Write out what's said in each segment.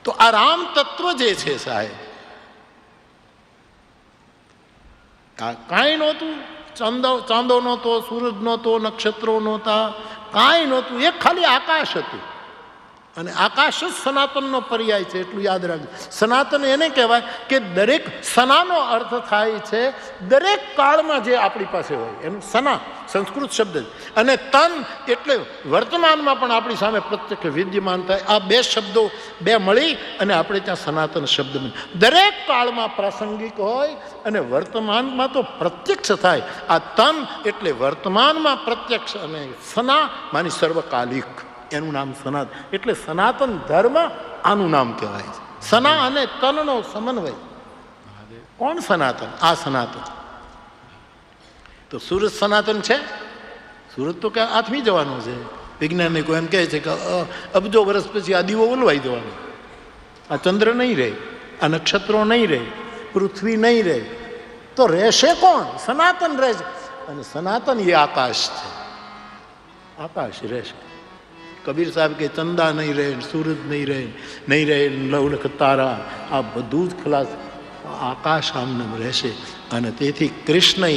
તો આ રામ તત્વ જે છે સાહેબ, કાંઈ નહોતું. ચાંદો નહોતો, સૂરજ નહોતો, નક્ષત્રો નહોતા, કાંઈ નહોતું. એક ખાલી આકાશ હતું. અને આકાશ જ સનાતનનો પર્યાય છે, એટલું યાદ રાખજો. સનાતન એને કહેવાય કે દરેક સનાનો અર્થ થાય છે દરેક કાળમાં જે આપણી પાસે હોય એનું સના, સંસ્કૃત શબ્દ છે. અને તન એટલે વર્તમાનમાં પણ આપણી સામે પ્રત્યક્ષ વિદ્યમાન થાય. આ બે શબ્દો બે મળી અને આપણે ત્યાં સનાતન શબ્દ બને. દરેક કાળમાં પ્રાસંગિક હોય અને વર્તમાનમાં તો પ્રત્યક્ષ થાય. આ તન એટલે વર્તમાનમાં પ્રત્યક્ષ અને સના માની સર્વકાલિક, એનું નામ સનાતન. એટલે સનાતન ધર્મ આનું નામ કહેવાય છે. સના અને તનનો સમન્વય. કોણ સનાતન? આ સનાતન. તો સૂરજ સનાતન છે? સૂરજ તો ક્યાં આથમી જવાનો છે. વૈજ્ઞાનિકો એમ કહે છે કે અબજો વર્ષ પછી આ દીવો ઓલવાઈ જવાનો. આ ચંદ્ર નહીં રહે, આ નક્ષત્રો નહીં રહે, પૃથ્વી નહીં રહે, તો રહેશે કોણ? સનાતન રહેશે. અને સનાતન એ આકાશ છે. આકાશ રહેશે. કબીર સાહેબ કે ચંદા નહીં રહે, સૂરજ નહીં રહે, નહીં રહે લવલખ તારા, આ બધું જ ખલાસ, આકાશ આમનામ રહેશે. અને તેથી કૃષ્ણએ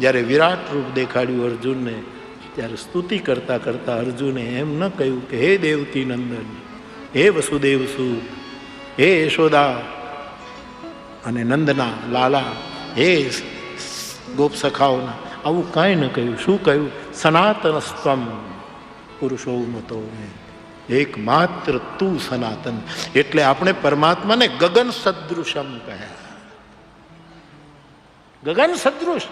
જ્યારે વિરાટ રૂપ દેખાડ્યું અર્જુનને, ત્યારે સ્તુતિ કરતા કરતા અર્જુને એમ ન કહ્યું કે હે દેવકી નંદન, હે વસુદેવ સુત, હે યશોદા અને નંદના લાલા, હે ગોપ સખાઓના, આવું કાંઈ ન કહ્યું. શું કહ્યું? સનાતન સ્તમ પુરુષો મતો, એકમાત્ર તું સનાતન. એટલે આપણે પરમાત્માને ગગન સદૃશમ કહ્યા. ગગન સદૃશ,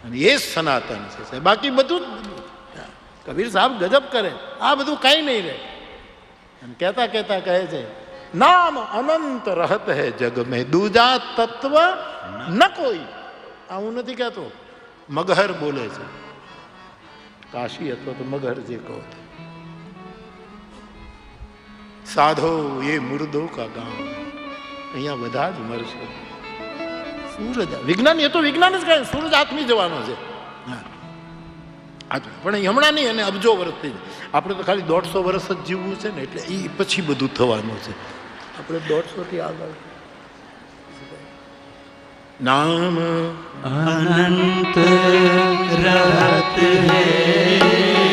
અને એ સનાતન છે. બાકી બધું જ કબીર સાહેબ ગજબ કરે. આ બધું કઈ નહીં રહે. અને કહેતા કહેતા કહે છે નામ અનંત રહત હૈ જગ મેં, દૂજા તત્વ ન કોઈ. આ હું નથી કહેતો, મગહર બોલે છે. કાશી અથવા તો મગહર જે કહો. સાધો એ મુર્દો કા ગામ, અહીંયા બધા જ મરશે. સૂરજ, વિજ્ઞાન એ તો વિજ્ઞાન જ કહે સૂરજ આથમી જવાનો છે. પણ હમણાં નહીં, અને અબજો વર્ષથી. આપણે તો ખાલી 150 વર્ષ જ જીવવું છે ને, એટલે એ પછી બધું થવાનું છે. આપણે 150 થી આગળ. નામ અનંત રહત હૈ